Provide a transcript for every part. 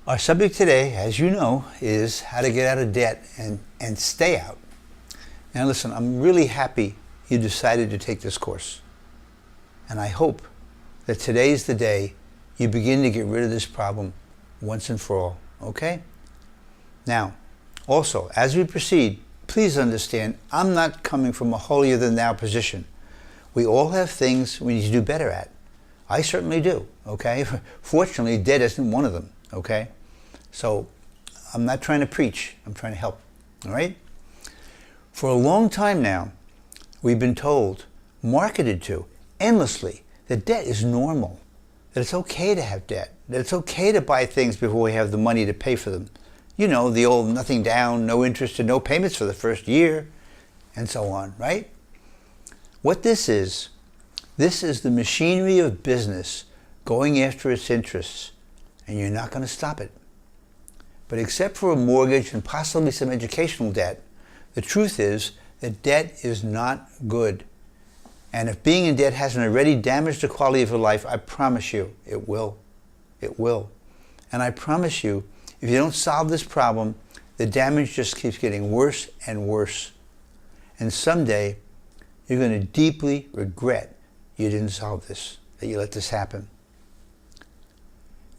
Our subject today, as you know, is how to get out of debt and stay out. Now listen, I'm really happy you decided to take this course. And I hope that today's the day you begin to get rid of this problem once and for all, okay? Now, also, as we proceed, please understand, I'm not coming from a holier-than-thou position. We all have things we need to do better at. I certainly do, okay? Fortunately, debt isn't one of them, okay? So I'm not trying to preach, I'm trying to help, all right? For a long time now, we've been told, marketed to, endlessly, that debt is normal, that it's okay to have debt, that it's okay to buy things before we have the money to pay for them. You know, the old nothing down, no interest and no payments for the first year, and so on, right? What this is the machinery of business going after its interests, and you're not going to stop it. But except for a mortgage and possibly some educational debt, the truth is that debt is not good. And if being in debt hasn't already damaged the quality of your life, I promise you it will. It will. And I promise you, if you don't solve this problem, the damage just keeps getting worse and worse. And someday, you're going to deeply regret you didn't solve this, that you let this happen.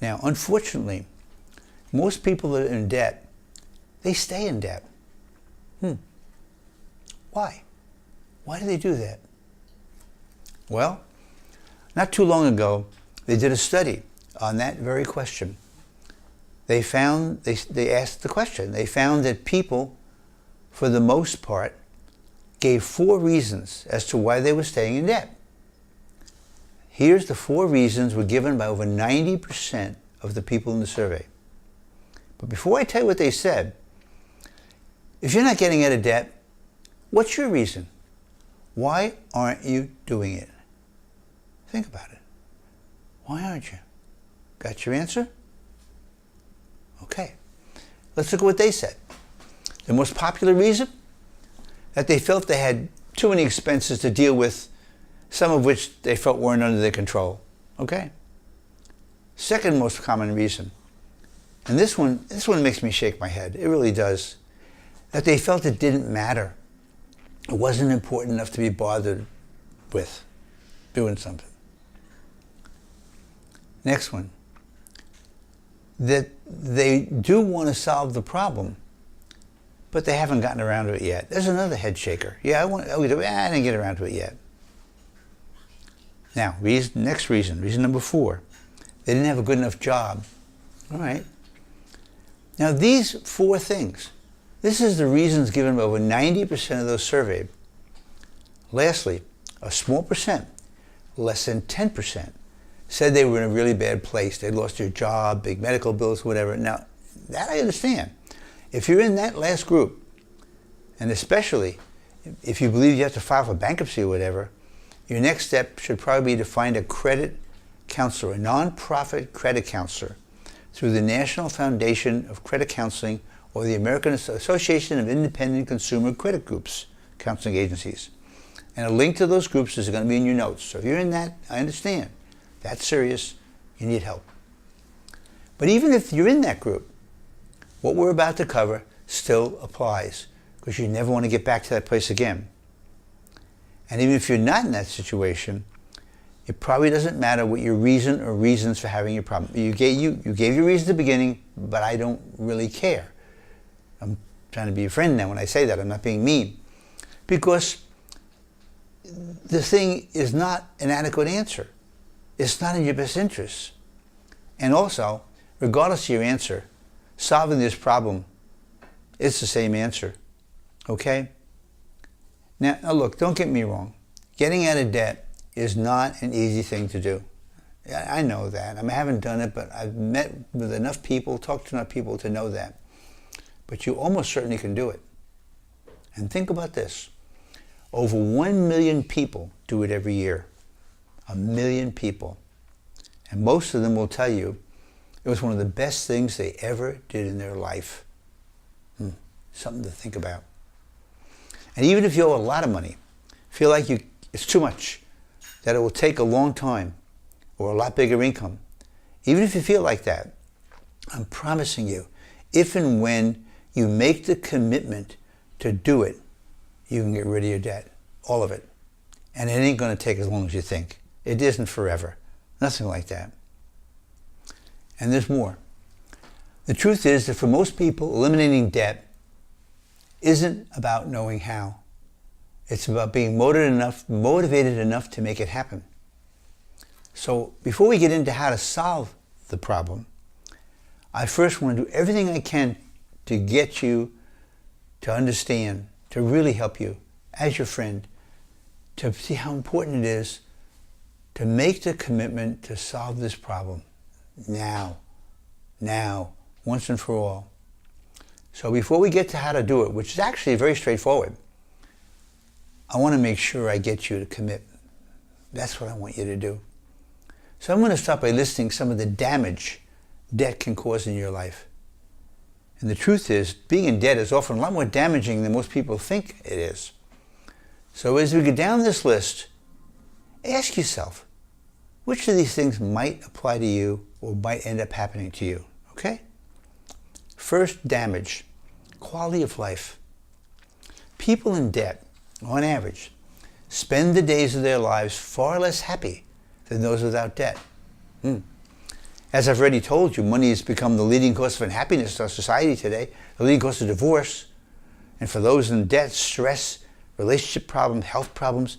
Now, unfortunately, most people that are in debt, they stay in debt. Why? Why do they do that? Well, not too long ago, they did a study on that very question. They asked the question. They found that people, for the most part, gave 4 reasons as to why they were staying in debt. Here's the 4 reasons were given by over 90% of the people in the survey. But before I tell you what they said, if you're not getting out of debt, what's your reason? Why aren't you doing it? Think about it. Why aren't you? Got your answer? Okay. Let's look at what they said. The most popular reason? That they felt they had too many expenses to deal with, some of which they felt weren't under their control. Okay. Second most common reason, and this one makes me shake my head. It really does. That they felt it didn't matter. It wasn't important enough to be bothered with doing something. Next one. That they do want to solve the problem, but they haven't gotten around to it yet. There's another head shaker. Yeah, I didn't get around to it yet. Now, next reason number 4. They didn't have a good enough job. All right. Now, these 4 things, this is the reasons given by over 90% of those surveyed. Lastly, a small percent, less than 10%, said they were in a really bad place. They lost their job, big medical bills, whatever. Now, that I understand. If you're in that last group, and especially if you believe you have to file for bankruptcy or whatever, your next step should probably be to find a credit counselor, a non-profit credit counselor, through the National Foundation of Credit Counseling or the American Association of Independent Consumer Credit Groups, counseling agencies. And a link to those groups is going to be in your notes. So if you're in that, I understand. That's serious. You need help. But even if you're in that group, what we're about to cover still applies, because you never want to get back to that place again. And even if you're not in that situation, it probably doesn't matter what your reason or reasons for having your problem. You gave your reason at the beginning, but I don't really care. I'm trying to be a friend now when I say that. I'm not being mean. Because the thing is not an adequate answer. It's not in your best interest. And also, regardless of your answer, solving this problem, it's the same answer. Okay? Now look, don't get me wrong. Getting out of debt is not an easy thing to do. I know that. I haven't done it, but I've met with enough people, talked to enough people to know that. But you almost certainly can do it. And think about this. Over 1 million people do it every year. 1 million people. And most of them will tell you it was one of the best things they ever did in their life. Something to think about. And even if you owe a lot of money, feel like it's too much, that it will take a long time or a lot bigger income, even if you feel like that, I'm promising you, if and when you make the commitment to do it, you can get rid of your debt, all of it. And it ain't going to take as long as you think. It isn't forever. Nothing like that. And there's more. The truth is that for most people, eliminating debt isn't about knowing how. It's about being motivated enough to make it happen. So before we get into how to solve the problem, I first want to do everything I can to get you to understand, to really help you as your friend, to see how important it is to make the commitment to solve this problem now, once and for all. So before we get to how to do it, which is actually very straightforward, I want to make sure I get you to commit. That's what I want you to do. So I'm going to start by listing some of the damage debt can cause in your life. And the truth is, being in debt is often a lot more damaging than most people think it is. So as we go down this list, ask yourself, which of these things might apply to you or might end up happening to you, okay? First, damage, quality of life. People in debt, on average, spend the days of their lives far less happy than those without debt. As I've already told you, money has become the leading cause of unhappiness in our society today, the leading cause of divorce. And for those in debt, stress, relationship problems, health problems,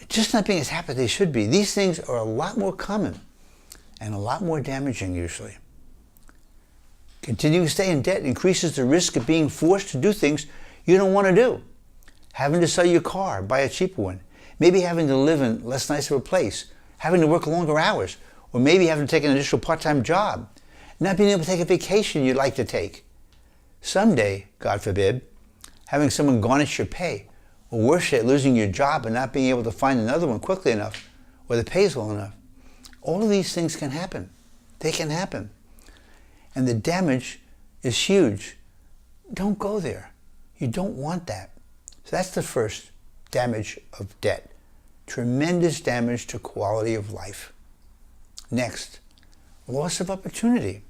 just not being as happy as they should be. These things are a lot more common and a lot more damaging usually. Continuing to stay in debt increases the risk of being forced to do things you don't want to do. Having to sell your car, buy a cheaper one. Maybe having to live in less nice of a place. Having to work longer hours. Or maybe having to take an additional part-time job. Not being able to take a vacation you'd like to take. Someday, God forbid, having someone garnish your pay. Or worse yet, losing your job and not being able to find another one quickly enough. Or the pay's low enough. All of these things can happen. They can happen. And the damage is huge. Don't go there. You don't want that. So that's the first damage of debt. Tremendous damage to quality of life. Next, loss of opportunity.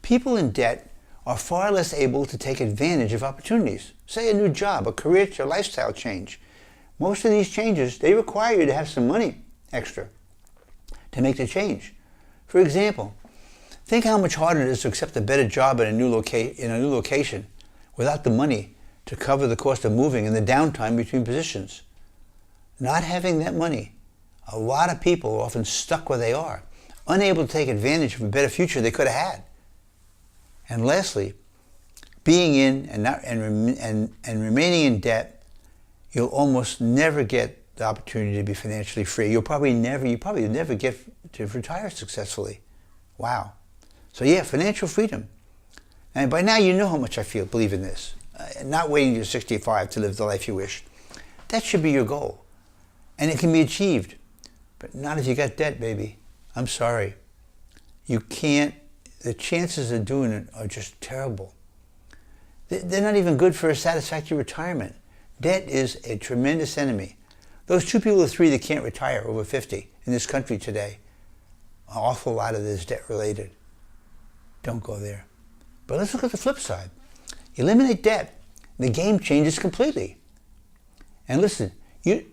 People in debt are far less able to take advantage of opportunities. Say a new job, a career or lifestyle change. Most of these changes, they require you to have some money extra to make the change. For example, think how much harder it is to accept a better job in a new location without the money to cover the cost of moving and the downtime between positions. Not having that money, a lot of people are often stuck where they are, unable to take advantage of a better future they could have had. And lastly, being in and remaining in debt, you'll almost never get the opportunity to be financially free. You probably never get to retire successfully. Wow. So yeah, financial freedom. And by now you know how much I believe in this. Not waiting till 65 to live the life you wish. That should be your goal. And it can be achieved. But not if you got debt, baby. I'm sorry. You can't. The chances of doing it are just terrible. They're not even good for a satisfactory retirement. Debt is a tremendous enemy. Those 2 people or 3 that can't retire over 50 in this country today, an awful lot of this debt related. Don't go there. But let's look at the flip side. Eliminate debt. The game changes completely. And listen, you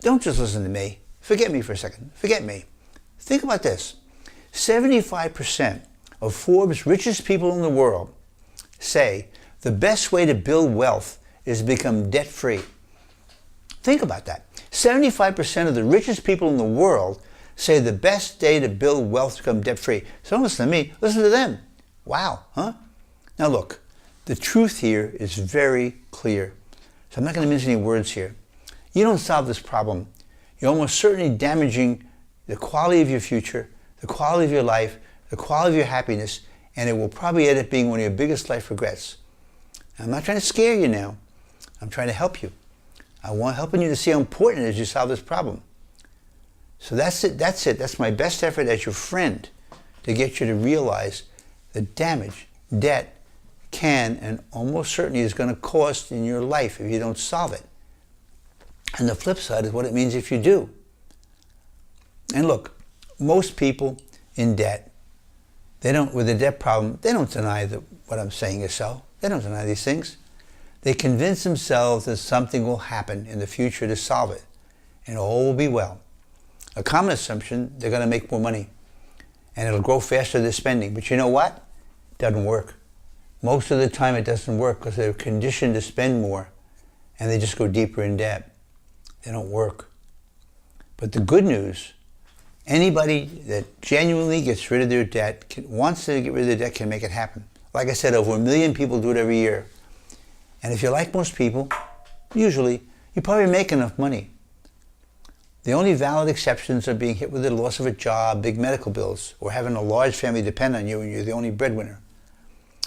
don't just listen to me. Forget me for a second. Forget me. Think about this. 75% of Forbes' richest people in the world say the best way to build wealth is to become debt-free. Think about that. 75% of the richest people in the world say the best way to build wealth is to become debt-free. So don't listen to me. Listen to them. Wow, huh? Now look, the truth here is very clear. So I'm not going to mince any words here. You don't solve this problem, you're almost certainly damaging the quality of your future, the quality of your life, the quality of your happiness, and it will probably end up being one of your biggest life regrets. Now, I'm not trying to scare you now. I'm trying to help you. I want helping you to see how important it is you solve this problem. So that's it. That's my best effort as your friend to get you to realize the damage debt can and almost certainly is going to cost in your life if you don't solve it. And the flip side is what it means if you do. And look, most people in debt With the debt problem, they don't deny that what I'm saying is so. They don't deny these things. They convince themselves that something will happen in the future to solve it, and all will be well. A common assumption, they're going to make more money, and it'll grow faster than spending. But you know what? It doesn't work. Most of the time it doesn't work because they're conditioned to spend more, and they just go deeper in debt. They don't work. But the good news, anybody that genuinely gets rid of their debt, wants to get rid of their debt, can make it happen. Like I said, over 1 million people do it every year. And if you're like most people, usually, you probably make enough money. The only valid exceptions are being hit with the loss of a job, big medical bills, or having a large family depend on you and you're the only breadwinner.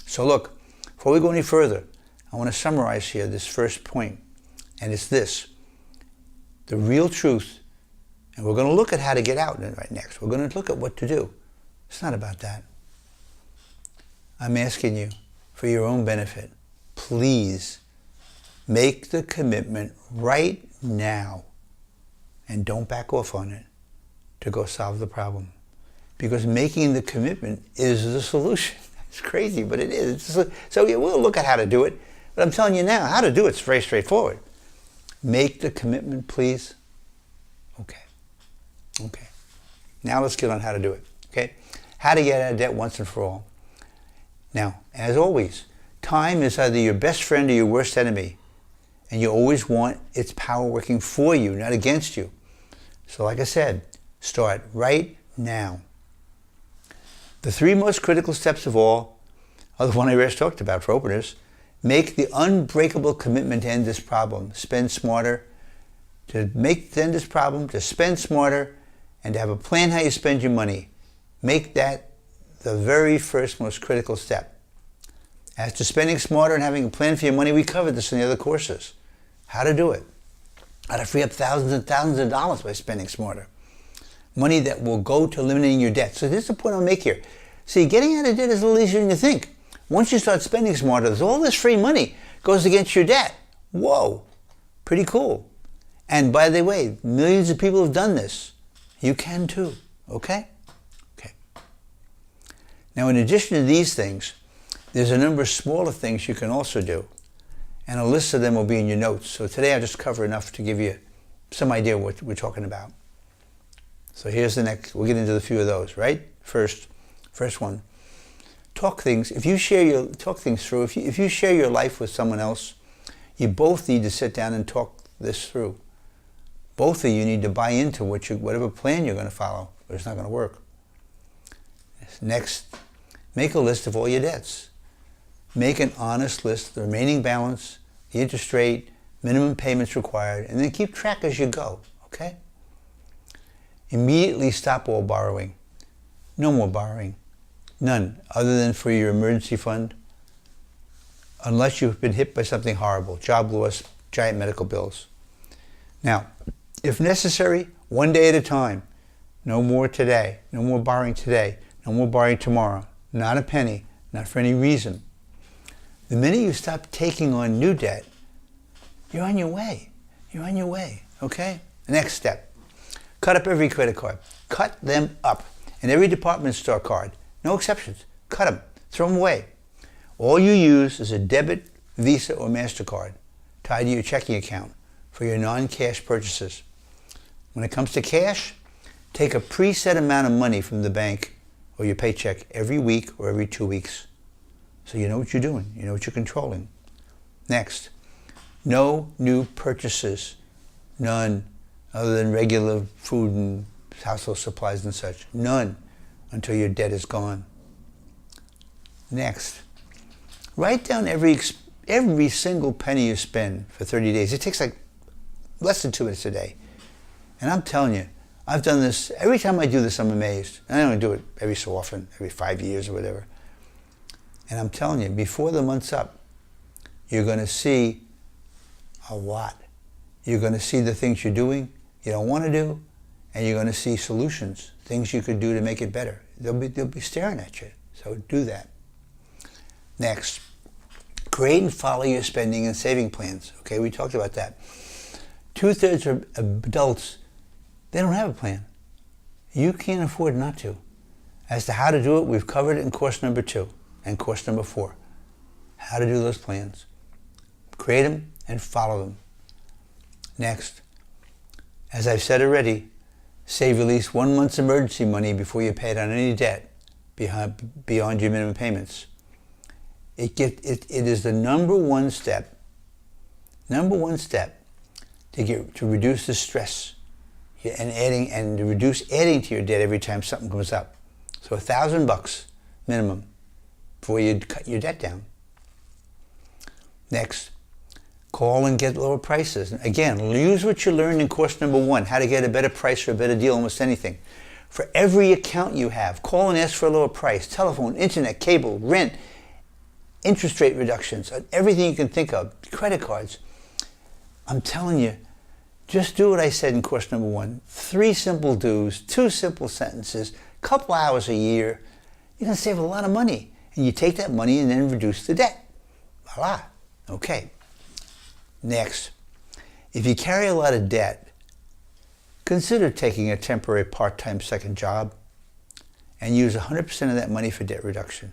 So look, before we go any further, I want to summarize here this first point, and it's this. The real truth, and we're going to look at how to get out right next. We're going to look at what to do. It's not about that. I'm asking you, for your own benefit, please make the commitment right now, and don't back off on it, to go solve the problem. Because making the commitment is the solution. It's crazy, but it is. So we'll look at how to do it. But I'm telling you now, how to do it's very straightforward. Make the commitment, please. Okay. Now let's get on how to do it. Okay? How to get out of debt once and for all. Now, as always, time is either your best friend or your worst enemy. And you always want its power working for you, not against you. So like I said, start right now. The 3 most critical steps of all are the one I just talked about for openers. Make the unbreakable commitment to end this problem. Spend smarter. To end this problem, to spend smarter, and to have a plan how you spend your money. Make that the very first most critical step. As to spending smarter and having a plan for your money, we covered this in the other courses. How to do it. How to free up thousands and thousands of dollars by spending smarter. Money that will go to eliminating your debt. So here's the point I'll make here. See, getting out of debt is a little easier than you think. Once you start spending smarter, there's all this free money goes against your debt. Whoa, pretty cool. And by the way, millions of people have done this. You can too, okay? Okay. Now, in addition to these things, there's a number of smaller things you can also do. And a list of them will be in your notes. So today I'll just cover enough to give you some idea what we're talking about. So here's the next, we'll get into a few of those, right? First one. Talk things through. If you share your life with someone else, you both need to sit down and talk this through. Both of you need to buy into whatever plan you're going to follow, or it's not going to work. Next, make a list of all your debts. Make an honest list of the remaining balance, the interest rate, minimum payments required, and then keep track as you go, okay? Immediately stop all borrowing. No more borrowing. None, other than for your emergency fund, unless you've been hit by something horrible, job loss, giant medical bills. Now, if necessary, 1 day at a time. No more today. No more borrowing today. No more borrowing tomorrow. Not a penny. Not for any reason. The minute you stop taking on new debt, you're on your way. You're on your way, okay? The next step. Cut up every credit card. Cut them up. And every department store card. No exceptions. Cut them. Throw them away. All you use is a debit, Visa, or MasterCard tied to your checking account for your non-cash purchases. When it comes to cash, take a preset amount of money from the bank or your paycheck every week or every 2 weeks. So you know what you're doing. You know what you're controlling. Next, no new purchases. None, other than regular food and household supplies and such. None until your debt is gone. Next, write down every single penny you spend for 30 days. It takes like less than 2 minutes a day. And I'm telling you, I've done this. Every time I do this, I'm amazed. And I don't do it every so often, every 5 years or whatever. And I'm telling you, before the month's up, you're going to see a lot. You're going to see the things you're doing you don't want to do, and you're going to see solutions, things you could do to make it better. They'll be staring at you. So do that. Next, create and follow your spending and saving plans. Okay, we talked about that. 2/3 of adults, they don't have a plan. You can't afford not to. As to how to do it, we've covered it in course number 2 and course number 4. How to do those plans. Create them and follow them. Next, as I've said already, save at least 1 month's emergency money before you pay down any debt beyond your minimum payments. It is the number one step to reduce the stress and to reduce adding to your debt every time something comes up. So $1,000 minimum before you cut your debt down. Next, call and get lower prices. Again, use what you learned in course number 1, how to get a better price or a better deal, almost anything. For every account you have, call and ask for a lower price. Telephone, internet, cable, rent, interest rate reductions, everything you can think of, credit cards. I'm telling you, just do what I said in course number 1. 3 simple do's, 2 simple sentences, a couple hours a year. You're going to save a lot of money. And you take that money and then reduce the debt. Voila. Okay. Next, if you carry a lot of debt, consider taking a temporary part-time second job and use 100% of that money for debt reduction.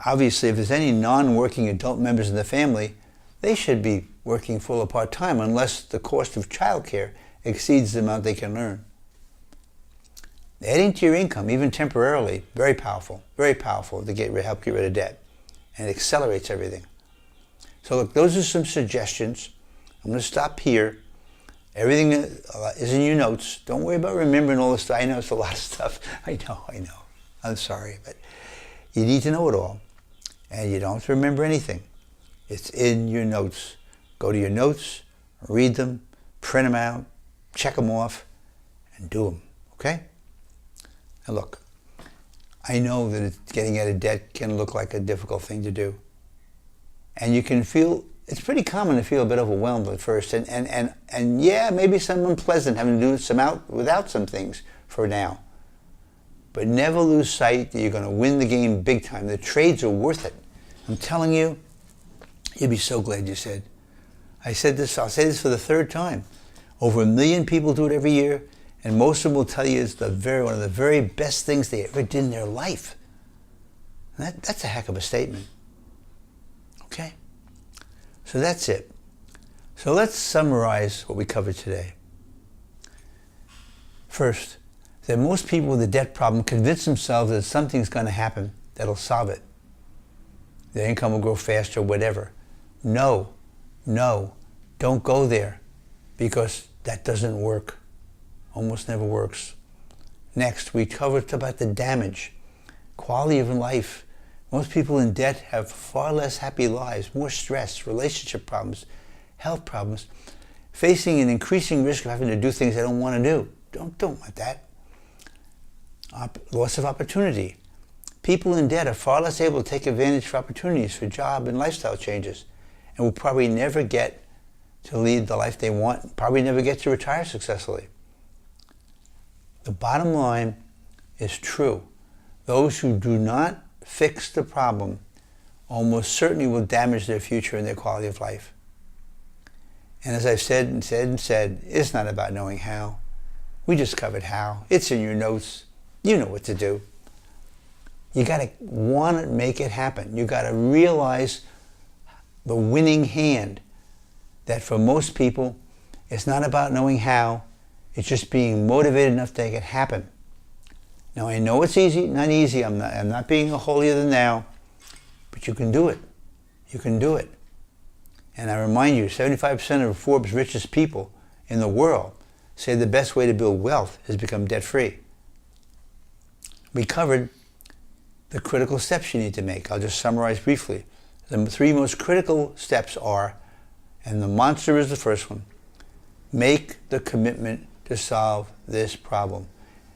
Obviously, if there's any non-working adult members in the family, they should be working full or part-time unless the cost of childcare exceeds the amount they can earn. Adding to your income, even temporarily, very powerful to help get rid of debt, and it accelerates everything. So look, those are some suggestions. I'm going to stop here. Everything is in your notes. Don't worry about remembering all this stuff. I know it's a lot of stuff. I know. I'm sorry, but you need to know it all. And you don't have to remember anything. It's in your notes. Go to your notes, read them, print them out, check them off, and do them, okay? Now look, I know that getting out of debt can look like a difficult thing to do. And you can feel, it's pretty common to feel a bit overwhelmed at first. And yeah, maybe some unpleasant having to do without some things for now. But never lose sight that you're going to win the game big time. The trades are worth it. I'm telling you, you'll be so glad you said. I said this, I'll say this for the 3rd time. Over 1 million people do it every year, and most of them will tell you it's one of the very best things they ever did in their life. That's a heck of a statement. Okay? So that's it. So let's summarize what we covered today. First, that most people with a debt problem convince themselves that something's going to happen that'll solve it. Their income will grow faster, whatever. No, don't go there, because that doesn't work. Almost never works. Next, we covered about the damage, quality of life. Most people in debt have far less happy lives, more stress, relationship problems, health problems, facing an increasing risk of having to do things they don't want to do. Don't want that. Loss of opportunity. People in debt are far less able to take advantage of opportunities for job and lifestyle changes, and will probably never get to lead the life they want, probably never get to retire successfully. The bottom line is true. Those who do not fix the problem almost certainly will damage their future and their quality of life. And as I've said, it's not about knowing how. We just covered how. It's in your notes. You know what to do. You got to want to make it happen. You got to realize the winning hand, that for most people, it's not about knowing how, it's just being motivated enough to make it happen. Now I know it's easy, not easy, I'm not being a holier than thou, but you can do it. You can do it. And I remind you, 75% of Forbes' richest people in the world say the best way to build wealth is become debt-free. We covered the critical steps you need to make. I'll just summarize briefly. The 3 most critical steps are, and the monster is the first one, make the commitment to solve this problem.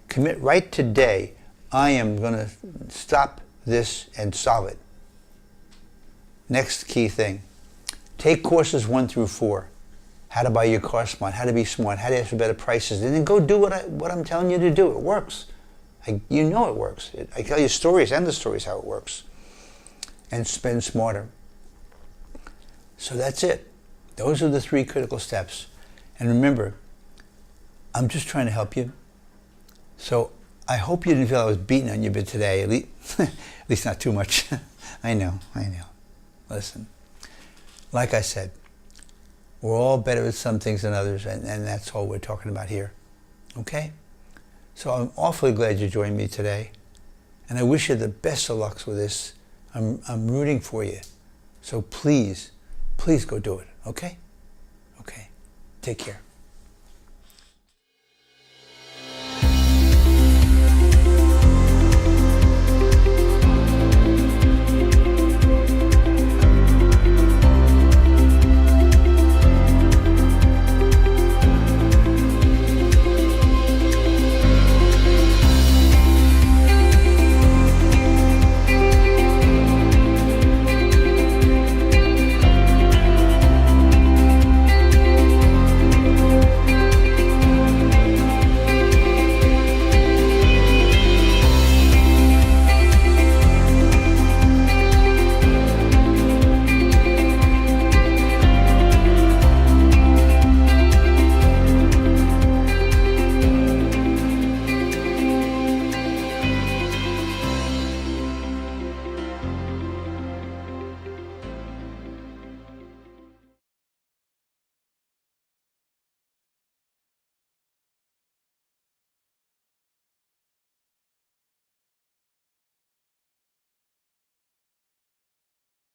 Commit right today, I am going to stop this and solve it. Next key thing, take courses 1 through 4. How to buy your car smart, how to be smart, how to ask for better prices, and then go do what I'm telling you to do. It works. You know it works. I tell you stories, endless stories how it works. And spend smarter. So that's it. Those are the 3 critical steps. And remember, I'm just trying to help you. So I hope you didn't feel I was beating on you a bit today, at least not too much. I know. Listen, like I said, we're all better at some things than others, and that's all we're talking about here. Okay? So I'm awfully glad you joined me today, and I wish you the best of luck with this. I'm rooting for you. So please go do it, okay? Okay. Take care.